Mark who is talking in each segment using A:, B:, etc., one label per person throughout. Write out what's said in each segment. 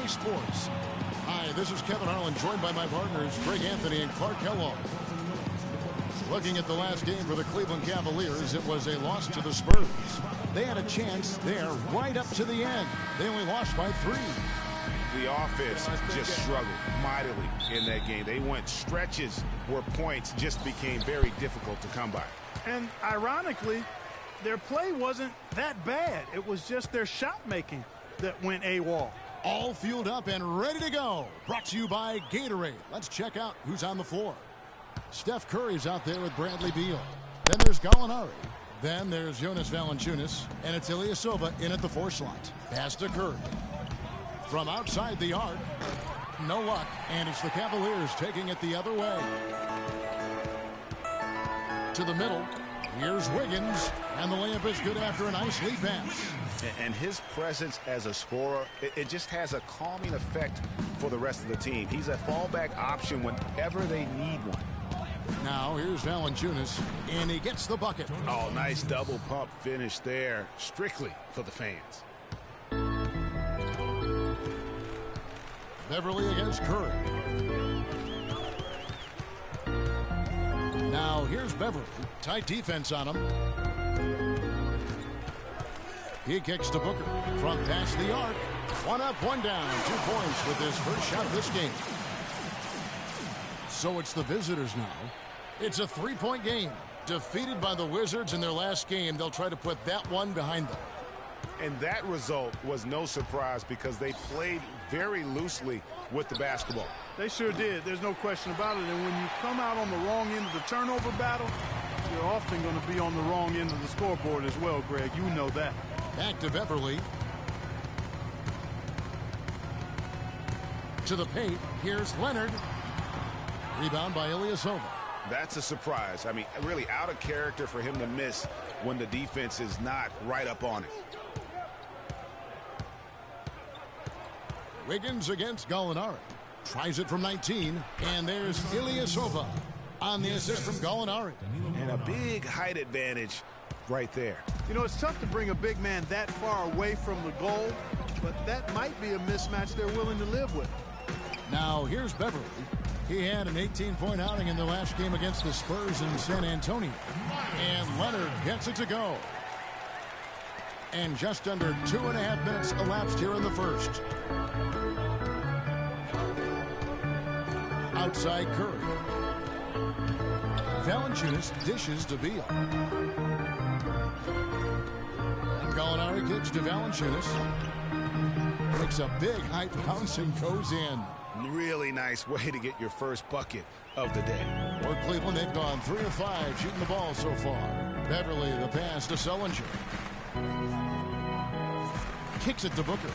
A: 2K Sports. Hi, this is Kevin Harlan, joined by my partners, Greg Anthony and Clark Kellogg. Looking at the last game for the Cleveland Cavaliers, it was a loss to the Spurs. They had a chance there right up to the end. They only lost by 3.
B: The offense just struggled mightily in that game. They went stretches where points just became very difficult to come by.
C: And ironically, their play wasn't that bad. It was just their shot making that went AWOL.
A: All fueled up and ready to go. Brought to you by Gatorade. Let's check out who's on the floor. Steph Curry's out there with Bradley Beal. Then there's Gallinari. Then there's Jonas Valanciunas. And it's Ilyasova in at the 4 slot. Pass to Curry. From outside the arc. No luck. And it's the Cavaliers taking it the other way. To the middle. Here's Wiggins. And the layup is good after a nice lead pass.
B: And his presence as a scorer, it just has a calming effect for the rest of the team. He's a fallback option whenever they need one.
A: Now here's Valanciunas, and he gets the bucket.
B: Oh, nice double pump finish there, strictly for the fans.
A: Beverly against Curry. Now here's Beverly. Tight defense on him. He kicks to Booker from past the arc. 1 up, 1 down. 2 points with his first shot of this game. So it's the visitors now. It's a 3-point game. Defeated by the Wizards in their last game, they'll try to put that one behind them.
B: And that result was no surprise because they played very loosely with the basketball.
C: They sure did. There's no question about it. And when you come out on the wrong end of the turnover battle, you're often going to be on the wrong end of the scoreboard as well, Greg. You know that.
A: Back to Beverly. To the paint. Here's Leonard. Rebound by Ilyasova.
B: That's a surprise. I mean, really out of character for him to miss when the defense is not right up on it.
A: Wiggins against Gallinari. Tries it from 19. And there's Ilyasova on the assist from Gallinari.
B: And a big height advantage right there.
C: You know, it's tough to bring a big man that far away from the goal, but that might be a mismatch they're willing to live with.
A: Now here's Beverly. He had an 18-point outing in the last game against the Spurs in San Antonio. And Leonard gets it to go. And just under 2.5 minutes elapsed here in the first. Outside Curry. Valanciunas dishes to Beal. And Gallinari kicks to Valanciunas. Makes a big height bounce and goes in.
B: Really nice way to get your first bucket of the day.
A: For Cleveland, they've gone 3 of 5 shooting the ball so far. Beverly, the pass to Sullinger. Kicks it to Booker.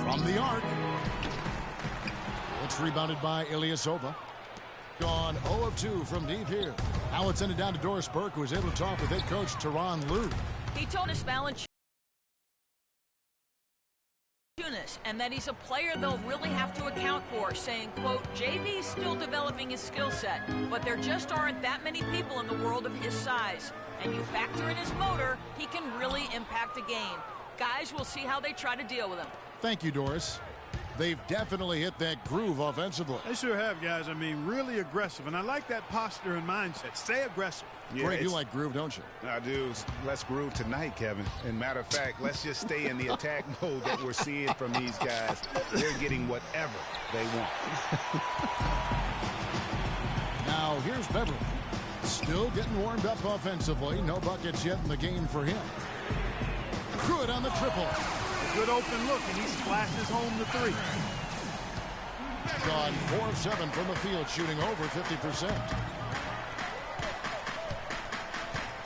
A: From the arc. It's rebounded by Ilyasova. Gone 0 of 2 from deep here. Now it's ended down to Doris Burke, who was able to talk with head coach Tyronn Lue.
D: He told us Valanciunas and that he's a player they'll really have to account for, saying, quote, JV's still developing his skill set, but there just aren't that many people in the world of his size. And you factor in his motor, he can really impact a game. Guys, we'll see how they try to deal with him.
A: Thank you, Doris. They've definitely hit that groove offensively.
C: They sure have, guys. I mean, really aggressive. And I like that posture and mindset. Stay aggressive.
A: Yeah, Greg, you like groove, don't you?
B: I do. Let's groove tonight, Kevin. And matter of fact, let's just stay in the attack mode that we're seeing from these guys. They're getting whatever they want.
A: Now here's Beverly. Still getting warmed up offensively. No buckets yet in the game for him. Good on the triple.
C: A good open look, and he splashes home the 3.
A: Gone 4 of 7 from the field, shooting over 50%.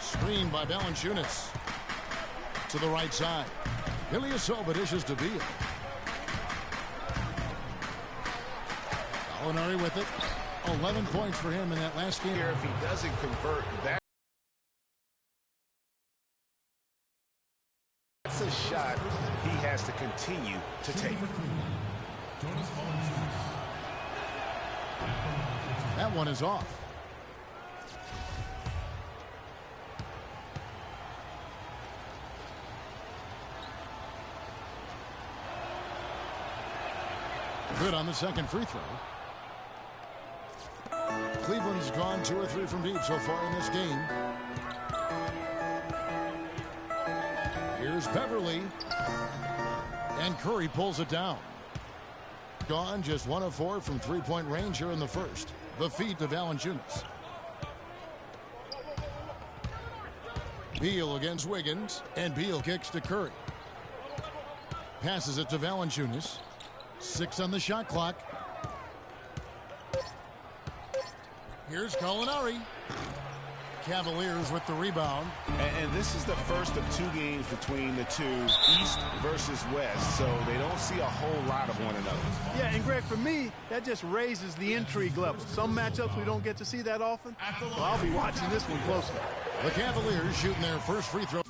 A: Screen by Valanciunas. To the right side. Ilyasova dishes to Beal. Gallinari with it. 11 points for him in that last game.
B: If he doesn't convert that, that's a shot he has to continue to take.
A: That one is off. Good on the second free throw. Cleveland's gone 2 or 3 from deep so far in this game. Here's Beverly. And Curry pulls it down. Gone just 1 of 4 from three-point range here in the first. The feed to Valanciunas. Beal against Wiggins. And Beal kicks to Curry. Passes it to Valanciunas. 6 on the shot clock. Here's Gallinari. Cavaliers with the rebound.
B: And this is the first of 2 games between the two, East versus West, so they don't see a whole lot of one another.
C: Yeah, and Greg, for me, that just raises the intrigue level. Some matchups we don't get to see that often, so I'll be watching this one closely.
A: The Cavaliers shooting their first free throw.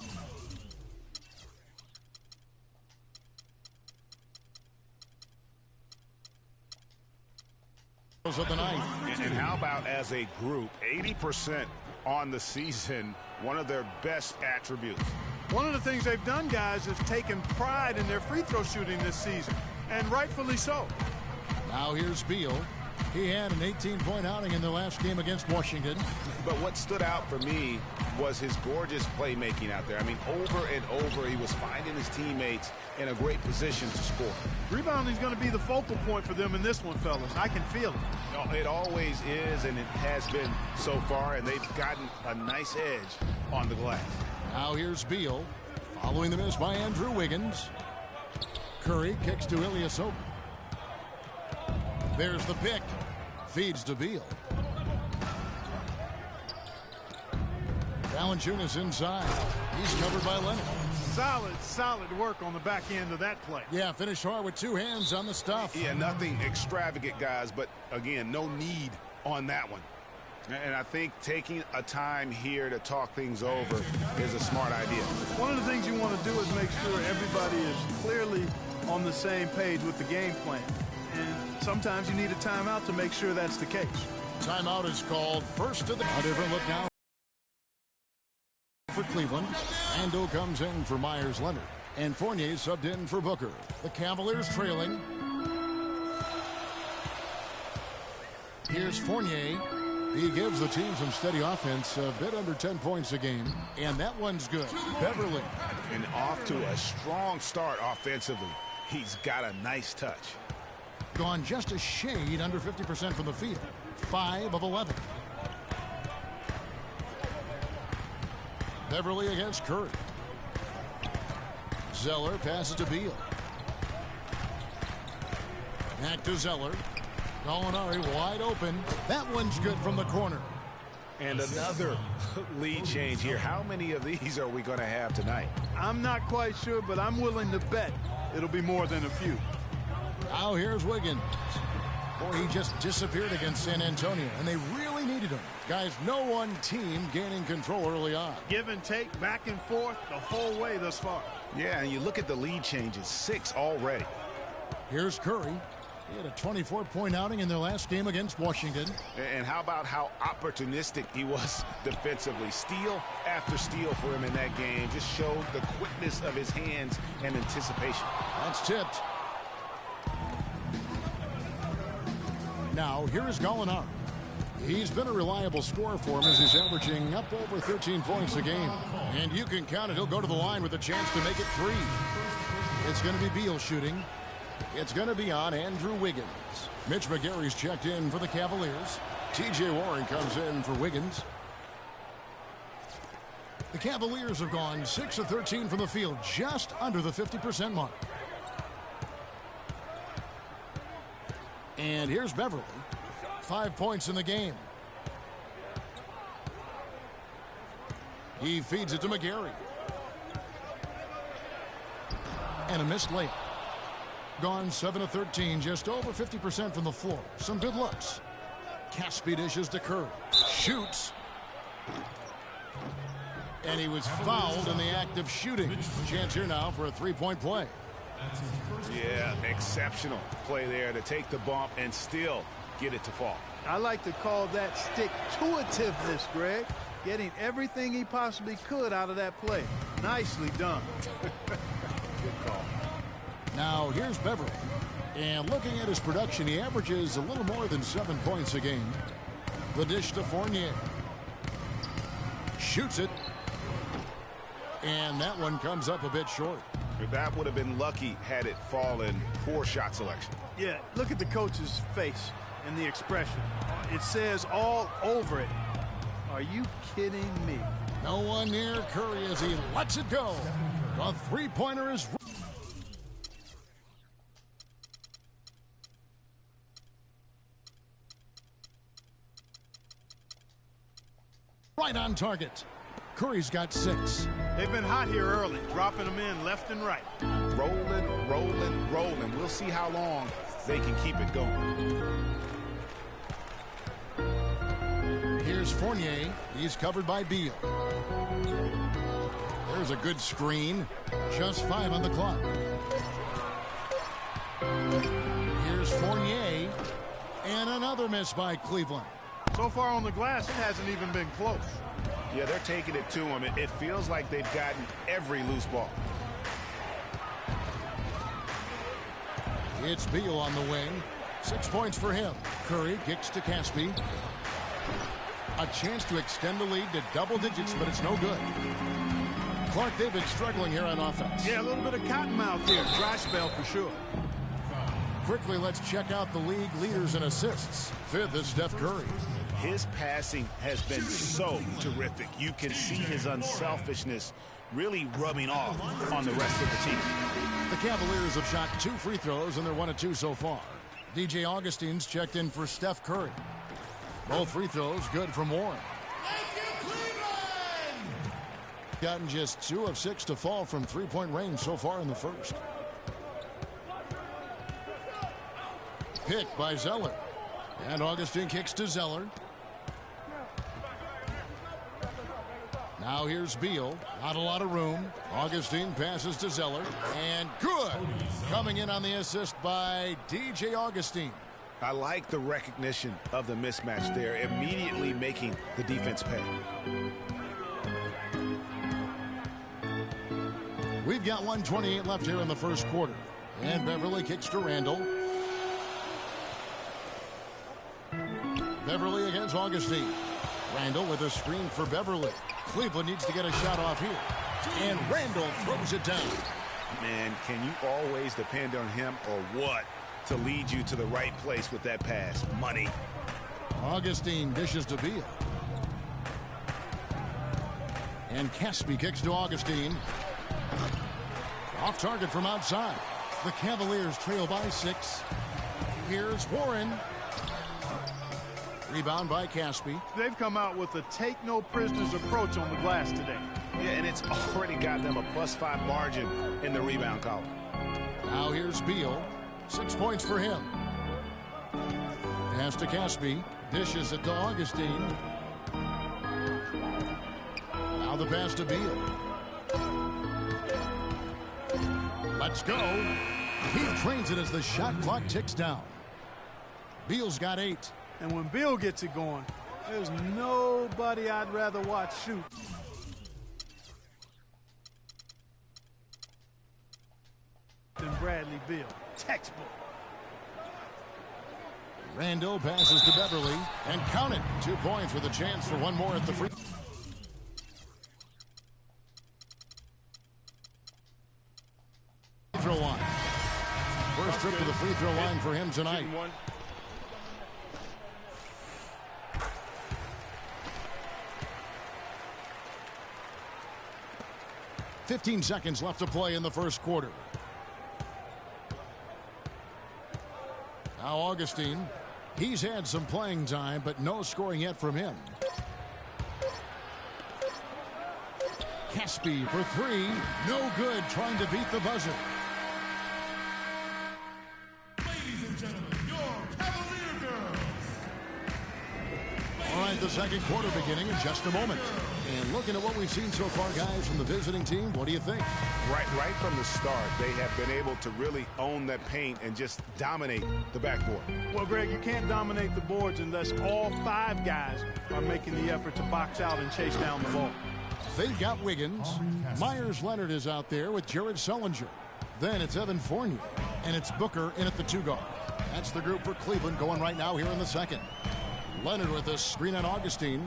A: Of the night.
B: And how about as a group, 80% on the season, one of their best attributes.
C: One of the things they've done, guys, is taken pride in their free throw shooting this season, and rightfully so.
A: Now here's Beal. He had an 18-point outing in their last game against Washington.
B: But what stood out for me was his gorgeous playmaking out there. I mean, over and over, he was finding his teammates in a great position to score.
C: Rebounding is going to be the focal point for them in this one, fellas. I can feel it.
B: No, it always is, and it has been so far, and they've gotten a nice edge on the glass.
A: Now here's Beal, following the miss by Andrew Wiggins. Curry kicks to Ilyasova. There's the pick. Feeds to Beal. Valanciunas inside. He's covered by Leonard.
C: Solid work on the back end of that play.
A: Yeah, finish hard with 2 hands on the stuff.
B: Yeah, nothing extravagant, guys, but again, no need on that one. And I think taking a time here to talk things over is a smart idea.
C: One of the things you want to do is make sure everybody is clearly on the same page with the game plan. And sometimes you need a timeout to make sure that's the case.
A: Timeout is called. First to the... A different look now for Cleveland. Ando comes in for Myers Leonard. And Fournier subbed in for Booker. The Cavaliers trailing. Here's Fournier. He gives the team some steady offense, a bit under 10 points a game. And that one's good. Beverly.
B: And off to a strong start offensively. He's got a nice touch.
A: Gone just a shade under 50% from the field. 5 of 11. Beverly against Curry. Zeller passes to Beal. Back to Zeller. Gallinari wide open. That one's good from the corner.
B: And another lead change here. How many of these are we going to have tonight?
C: I'm not quite sure, but I'm willing to bet it'll be more than a few.
A: Now here's Wiggins. Boy, he just disappeared against San Antonio, and they really needed him. Guys, no one team gaining control early on.
C: Give and take, back and forth, the whole way thus far.
B: Yeah, and you look at the lead changes, 6 already.
A: Here's Curry. He had a 24-point outing in their last game against Washington.
B: And how about how opportunistic he was defensively? Steal after steal for him in that game just showed the quickness of his hands and anticipation.
A: That's tipped. Now, here is Gallinari. He's been a reliable scorer for him as he's averaging up over 13 points a game. And you can count it. He'll go to the line with a chance to make it 3. It's going to be Beal shooting. It's going to be on Andrew Wiggins. Mitch McGary's checked in for the Cavaliers. T.J. Warren comes in for Wiggins. The Cavaliers have gone 6 of 13 from the field, just under the 50% mark. And here's Beverly. 5 points in the game. He feeds it to McGary. And a missed layup. Gone 7 of 13, just over 50% from the floor. Some good looks. Caspi dishes to Curry. Shoots. And he was fouled in the act of shooting. Chance here now for a 3-point play.
B: Yeah, exceptional play there to take the bump and still get it to fall.
C: I like to call that stick-to-itiveness, Greg. Getting everything he possibly could out of that play. Nicely done.
B: Good call.
A: Now here's Beverly. And looking at his production, he averages a little more than 7 points a game. The dish to Fournier. Shoots it. And that one comes up a bit short.
B: That would have been lucky had it fallen. Poor shot selection.
C: Yeah, look at the coach's face and the expression. It says all over it. Are you kidding me?
A: No one near Curry as he lets it go. The three-pointer is right on target. Curry's got 6.
C: They've been hot here early, dropping them in left and right.
B: Rolling, rolling, rolling. We'll see how long they can keep it going.
A: Here's Fournier. He's covered by Beal. There's a good screen. Just 5 on the clock. Here's Fournier. And another miss by Cleveland.
C: So far on the glass, it hasn't even been close.
B: Yeah, they're taking it to him. It feels like they've gotten every loose ball.
A: It's Beal on the wing. 6 points for him. Curry kicks to Caspi. A chance to extend the lead to double digits, but it's no good. Clark, they've been struggling here on offense.
C: Yeah, a little bit of cottonmouth here. Dry spell for sure.
A: Quickly, let's check out the league leaders in assists. 5th is Steph Curry.
B: His passing has been so terrific. You can see his unselfishness really rubbing off on the rest of the team.
A: The Cavaliers have shot 2 free throws, and they're 1 of 2 so far. DJ Augustine's checked in for Steph Curry. Both free throws good from Warren. Gotten just 2 of 6 to fall from three-point range so far in the first. Pick by Zeller. And Augustine kicks to Zeller. Now here's Beal. Not a lot of room. Augustine passes to Zeller. And good. Coming in on the assist by DJ Augustine.
B: I like the recognition of the mismatch there, immediately making the defense pay.
A: We've got 1:28 left here in the first quarter. And Beverly kicks to Randall. Beverly against Augustine. Randall with a screen for Beverly. Cleveland needs to get a shot off here. And Randall throws it down.
B: Man, can you always depend on him or what to lead you to the right place with that pass? Money.
A: Augustine dishes to Beal. And Caspi kicks to Augustine. Off target from outside. The Cavaliers trail by 6. Here's Warren. Rebound by Caspi.
C: They've come out with a take-no-prisoners approach on the glass today.
B: Yeah, and it's already got them a +5 margin in the rebound column.
A: Now here's Beal. 6 points for him. Pass to Caspi. Dishes it to Augustine. Now the pass to Beal. Let's go. He trains it as the shot clock ticks down. Beal's got 8.
C: And when Beal gets it going, there's nobody I'd rather watch shoot. Than Bradley Beal. Textbook.
A: Randall passes to Beverly. And count it. 2 points with a chance for one more at the free throw line. First trip to the free throw line for him tonight. 15 seconds left to play in the first quarter. Now Augustine. He's had some playing time, but no scoring yet from him. Caspi for 3. No good, trying to beat the buzzer.
E: Ladies and gentlemen, your Cavalier girls.
A: All right, the second quarter beginning in just a moment. And looking at what we've seen so far, guys, from the visiting team, what do you think?
B: Right from the start, they have been able to really own that paint and just dominate the backboard.
C: Well, Greg, you can't dominate the boards unless all 5 guys are making the effort to box out and chase down the ball.
A: They've got Wiggins. Myers Leonard is out there with Jared Sullinger. Then it's Evan Fournier, and it's Booker in at the 2 guard. That's the group for Cleveland going right now here in the second. Leonard with a screen on Augustine.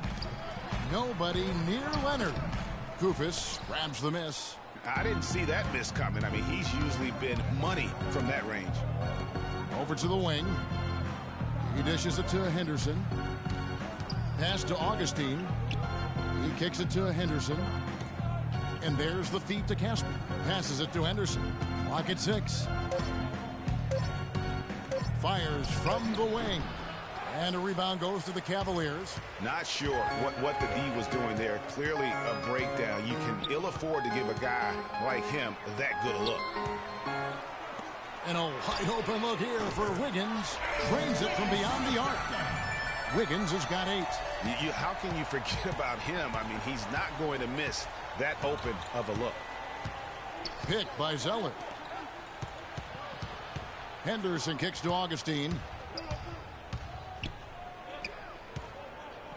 A: Nobody near Leonard. Kufis grabs the miss.
B: I didn't see that miss coming. I mean, he's usually been money from that range.
A: Over to the wing. He dishes it to Henderson. Pass to Augustine. He kicks it to Henderson. And there's the feed to Casper. Passes it to Henderson. Clock at 6. Fires from the wing. And a rebound goes to the Cavaliers.
B: Not sure what the D was doing there. Clearly a breakdown. You can ill afford to give a guy like him that good a look.
A: And a wide open look here for Wiggins. Drains it from beyond the arc. Wiggins has got 8.
B: How can you forget about him? I mean, he's not going to miss that open of a look.
A: Picked by Zeller. Henderson kicks to Augustine.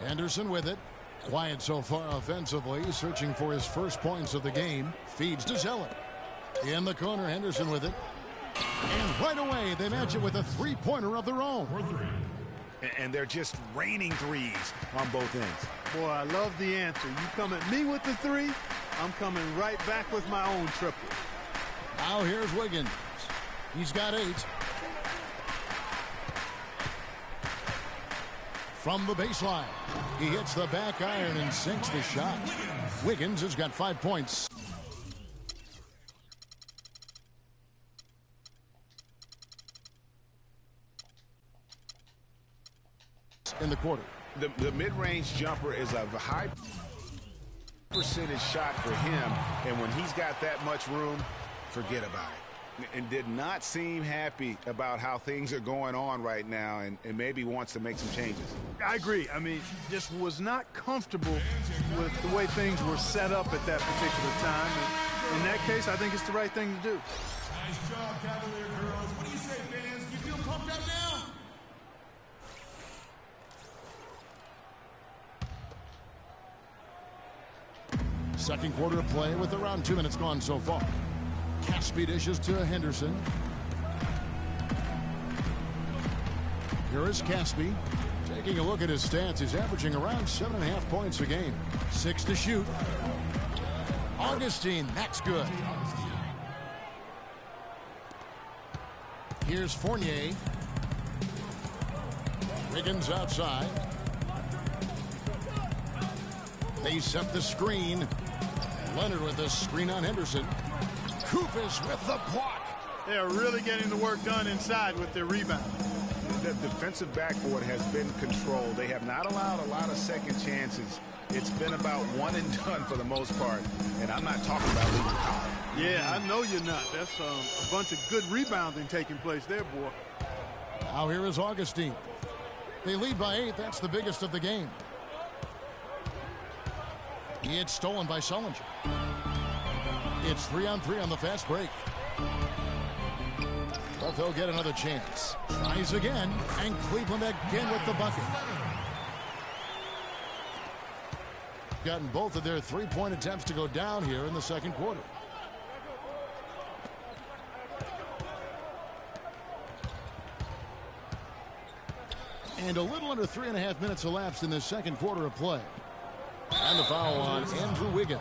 A: Henderson with it. Quiet so far offensively, searching for his first points of the game. Feeds to Zeller. In the corner, Henderson with it. And right away, they match it with a three-pointer of their own.
B: And they're just raining threes on both ends.
C: Boy, I love the answer. You come at me with the 3, I'm coming right back with my own triple.
A: Now here's Wiggins. He's got 8. From the baseline, he hits the back iron and sinks the shot. Wiggins has got 5 points. In the quarter.
B: The mid-range jumper is a high percentage shot for him, and when he's got that much room, forget about it. And did not seem happy about how things are going on right now, and maybe wants to make some changes.
C: I agree. I mean, just was not comfortable with the way things were set up at that particular time. And in that case, I think it's the right thing to do.
E: Nice job, Cavalier girls. What do you say, fans? You feel pumped up now?
A: Second quarter of play with around 2 minutes gone so far. Caspi dishes to Henderson. Here is Caspi. Taking a look at his stats, he's averaging around 7.5 points a game. 6 to shoot. Augustine, that's good. Here's Fournier. Wiggins outside. They set the screen. Leonard with the screen on Henderson. Kufis with the block.
C: They are really getting the work done inside with their rebound.
B: The defensive backboard has been controlled. They have not allowed a lot of second chances. It's been about one and done for the most part. And I'm not talking about leaving college.
C: Yeah, I know you're not. That's a bunch of good rebounding taking place there, boy.
A: Now here is Augustine. They lead by 8. That's the biggest of the game. It's stolen by Sullinger. It's 3-on-3 on the fast break. But they'll get another chance. Tries again, and Cleveland again with the bucket. Gotten both of their three-point attempts to go down here in the second quarter. And a little under 3.5 minutes elapsed in the second quarter of play. And the foul on Andrew Wiggins.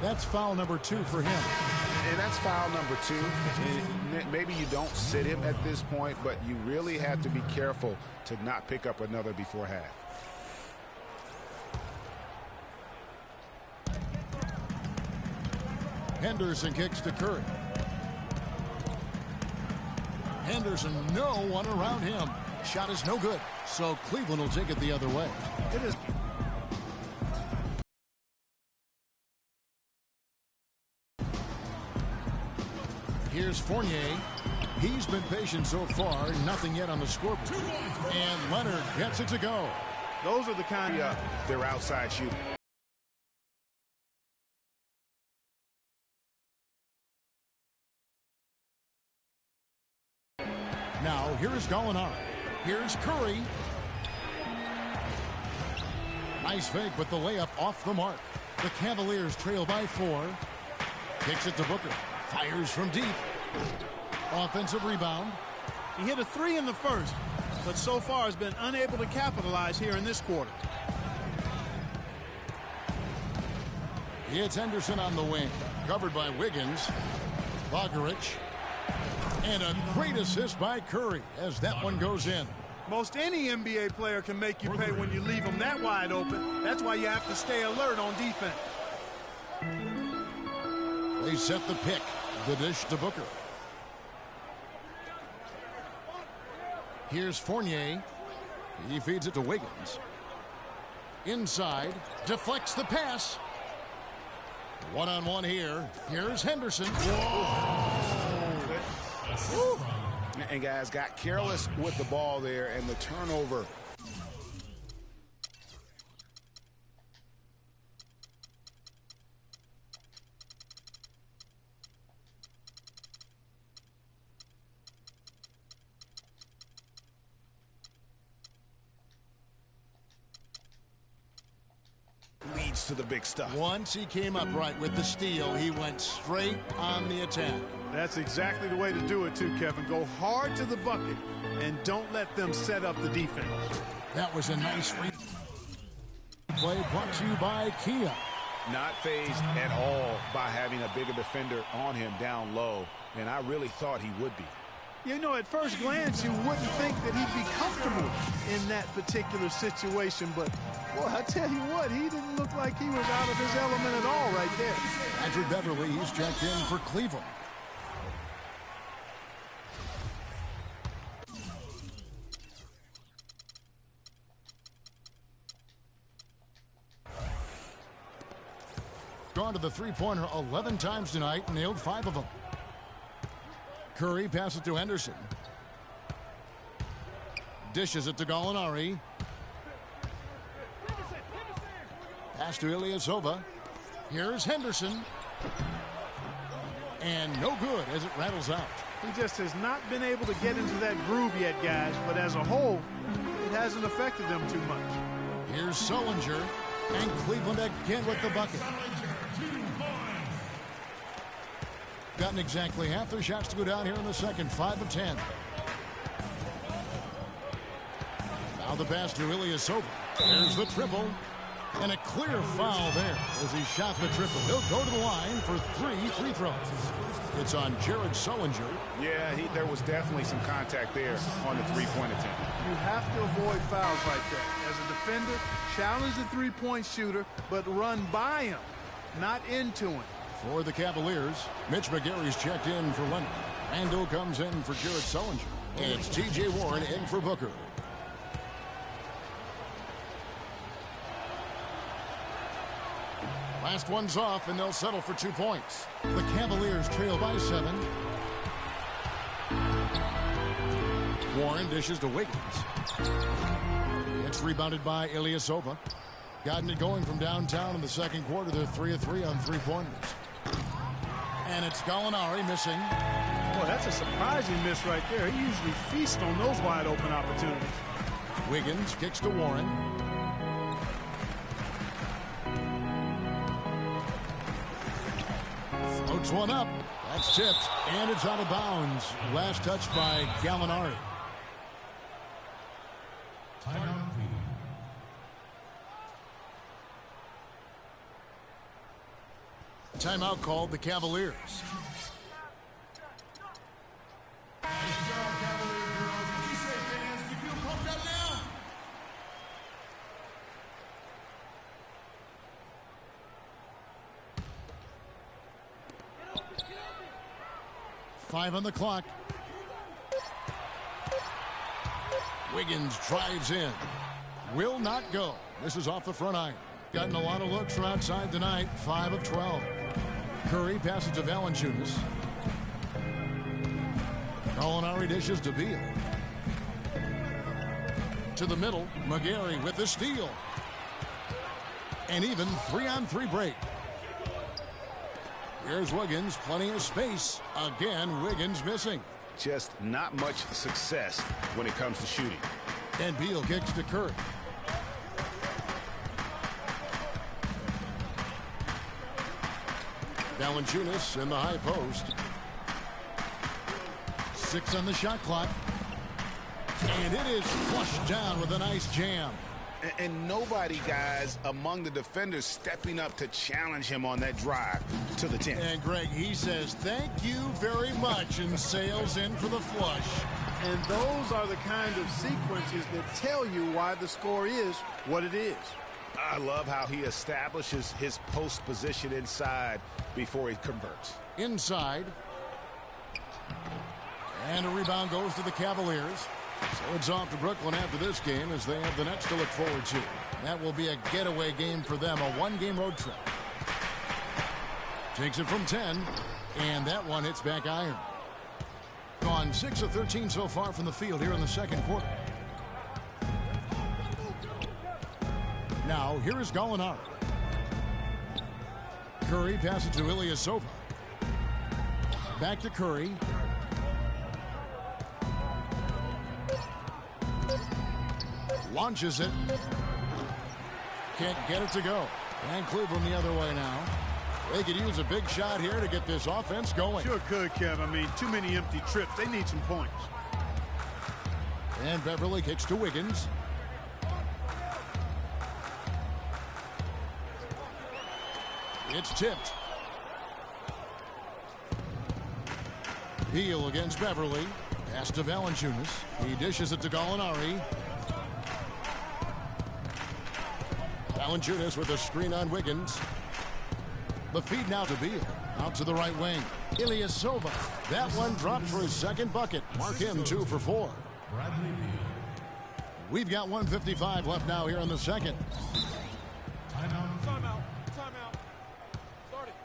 A: That's foul number 2 for him.
B: And that's foul number 2. And maybe you don't sit him at this point, but you really have to be careful to not pick up another before half.
A: Henderson kicks to Curry. Henderson, no one around him. Shot is no good, so Cleveland will take it the other way.
C: It is.
A: Here's Fournier. He's been patient so far. Nothing yet on the scoreboard. And Leonard gets it to go.
C: Those are the kind of
B: their outside shooting.
A: Now, here's Gallinari. Here's Curry. Nice fake with the layup off the mark. The Cavaliers trail by 4. Kicks it to Booker. Fires from deep. Offensive rebound.
C: He hit a 3 in the first, but so far has been unable to capitalize here in this quarter.
A: It's Henderson on the wing. Covered by Wiggins. Bogaric. And a great assist by Curry as that one goes in.
C: Most any NBA player can make you pay when you leave them that wide open. That's why you have to stay alert on defense.
A: They set the pick. The dish to Booker. Here's Fournier. He feeds it to Wiggins. Inside. Deflects the pass. One-on-one here. Here's Henderson.
B: Woo. And guys got careless with the ball there and the turnover. Leads to the big stuff.
A: Once he came up right with the steal, he went straight on the attack.
C: That's exactly the way to do it, too, Kevin. Go hard to the bucket and don't let them set up the defense.
A: That was a nice play brought to you by Kia.
B: Not phased at all by having a bigger defender on him down low, and I really thought he would be.
C: You know, at first glance, you wouldn't think that he'd be comfortable in that particular situation, but, boy, I tell you what, he didn't look like he was out of his element at all right there.
A: Andrew Beverly, he's checked in for Cleveland. Gone to the three-pointer 11 times tonight, nailed 5 of them. Curry passes to Henderson. Dishes it to Gallinari. Pass to Ilyasova. Here's Henderson. And no good as it rattles out.
C: He just has not been able to get into that groove yet, guys, but as a whole, it hasn't affected them too much.
A: Here's Sullinger, and Cleveland again with the bucket. Gotten exactly half their shots to go down here in the second, 5 of 10. Now the pass to Ilyasova. There's the triple. And a clear foul there as he shot the triple. He'll go to the line for 3 free throws. It's on Jared Sullinger.
B: Yeah, there was definitely some contact there on the three-point attempt.
C: You have to avoid fouls like that. As a defender, challenge the three-point shooter, but run by him, not into him.
A: For the Cavaliers, Mitch McGary's checked in for Leonard. Randall comes in for Jared Sullinger. And it's T.J. Warren in for Booker. Last one's off, and they'll settle for 2 points. The Cavaliers trail by 7. Warren dishes to Wiggins. It's rebounded by Ilyasova. Gotten it going from downtown in the second quarter. They're 3 of 3 on three-pointers. And it's Gallinari missing.
C: Boy, that's a surprising miss right there. He usually feasts on those wide-open opportunities.
A: Wiggins kicks to Warren. Floats one up. That's tipped, and it's out of bounds. Last touch by Gallinari. Timeout called the Cavaliers.
E: Nice job, Cavalier girls. What do you say, fans? You feel pumped up now?
A: Five on the clock. Wiggins drives in. Will not go. This is off the front iron. Gotten a lot of looks from outside tonight. 5 of 12. Curry passes to Valanciunas. Gallinari dishes to Beal. to the middle. McGarry with the steal. An even 3-on-3 break. Here's Wiggins, plenty of space. Again, Wiggins missing.
B: Just not much success when it comes to shooting.
A: And Beal kicks to Curry. Valanciunas in the high post. 6 on the shot clock. And it is flushed down with a nice jam.
B: And nobody, guys, among the defenders stepping up to challenge him on that drive to the 10.
A: And Greg, he says, thank you very much, and sails in for the flush.
C: And those are the kind of sequences that tell you why the score is what it is.
B: I love how he establishes his post position inside before he converts.
A: Inside. And a rebound goes to the Cavaliers. So it's off to Brooklyn after this game as they have the Nets to look forward to. That will be a getaway game for them, a one-game road trip. Takes it from 10, and that one hits back iron. Gone 6 of 13 so far from the field here in the second quarter. Now, here is Gallinari. Curry passes to Ilyasova. Back to Curry. Launches it. Can't get it to go. And Cleveland the other way now. They could use a big shot here to get this offense going.
C: Sure could, Kev. I mean, too many empty trips. They need some points.
A: And Beverly kicks to Wiggins. It's tipped. Beal against Beverly. Pass to Valanciunas. He dishes it to Gallinari. Valanciunas with a screen on Wiggins. The feed now to Beal. Out to the right wing. Ilyasova. That one dropped for his second bucket. Mark him 2 for 4. We've got 1:55 left now here in the second.
E: Timeout. Timeout. Timeout. Start it.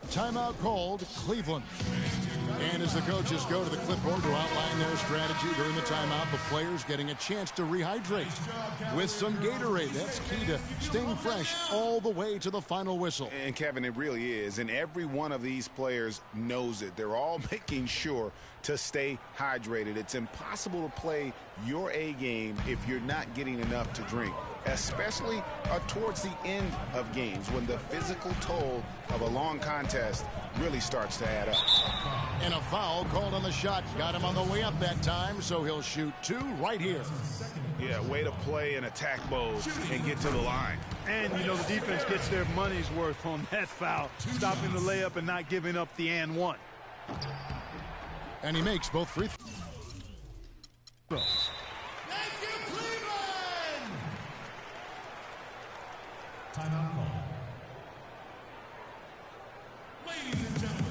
A: Timeout called, Cleveland. And as the coaches go to the clipboard to outline their strategy during the timeout, the players getting a chance to rehydrate with some Gatorade. That's key to staying fresh all the way to the final whistle.
B: And Kevin, it really is. And every one of these players knows it. They're all making sure to stay hydrated. It's impossible to play your A game if you're not getting enough to drink, especially towards the end of games when the physical toll of a long contest really starts to add up.
A: And a foul called on the shot. Got him on the way up that time, so he'll shoot 2 right here.
B: Yeah, way to play in attack mode and get to the line.
C: And, you know, the defense gets their money's worth on that foul, stopping the layup and not giving up the and one.
A: And he makes both free throws.
E: Thank you, Cleveland! Timeout call. Ladies and gentlemen,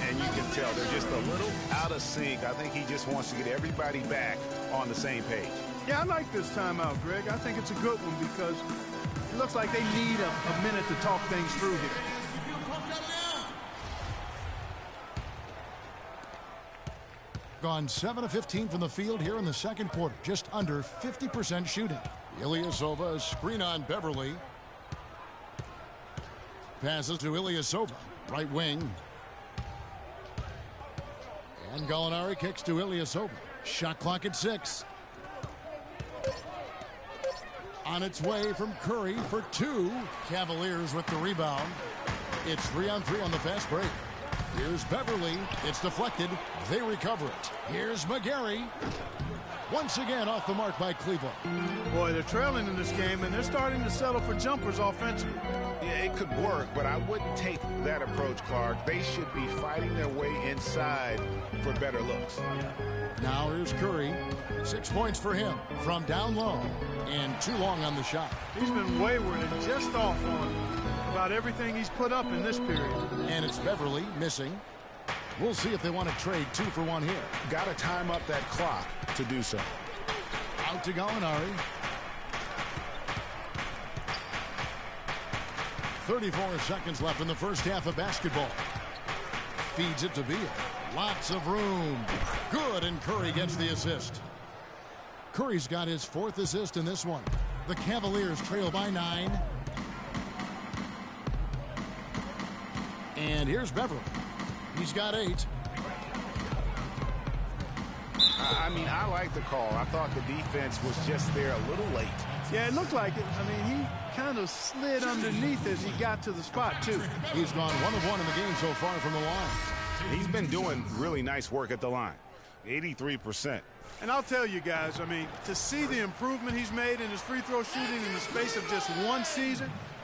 B: And you can tell they're just a little out of sync. I think he just wants to get everybody back on the same page.
C: Yeah, I like this timeout, Greg. I think it's a good one because it looks like they need a minute to talk things through here.
E: you feel pumped up now?
A: Gone 7 of 15 from the field here in the second quarter. Just under 50% shooting. Ilyasova, screen on Beverly. Passes to Ilyasova. Right wing. And Gallinari kicks to Ilyasova. Shot clock at 6. On its way from Curry for 2. Cavaliers with the rebound. It's 3-on-3 on the fast break. Here's Beverly. It's deflected. They recover it. Here's McGarry. Once again off the mark by Cleveland.
C: Boy, they're trailing in this game, and they're starting to settle for jumpers offensively.
B: Yeah, it could work, but I wouldn't take that approach, Clark. They should be fighting their way inside for better looks.
A: Now here's Curry. 6 points for him from down low. And too long on the shot.
C: He's been wayward and just off on about everything he's put up in this period.
A: And it's Beverly missing. We'll see if they want to trade 2 for 1 here.
B: Got to time up that clock to do so.
A: Out to Gallinari. 34 seconds left in the first half of basketball. Feeds it to Beal. Lots of room. Good, and Curry gets the assist. Curry's got his 4th assist in this one. The Cavaliers trail by 9. And here's Beverly. He's got 8.
B: I mean, I like the call. I thought the defense was just there a little late.
C: Yeah, it looked like it. I mean, he kind of slid underneath as he got to the spot, too.
A: He's gone 1 of 1 in the game so far from the line.
B: He's been doing really nice work at the line. 83%.
C: And I'll tell you guys, I mean, to see the improvement he's made in his free throw shooting in the space of just 1 season,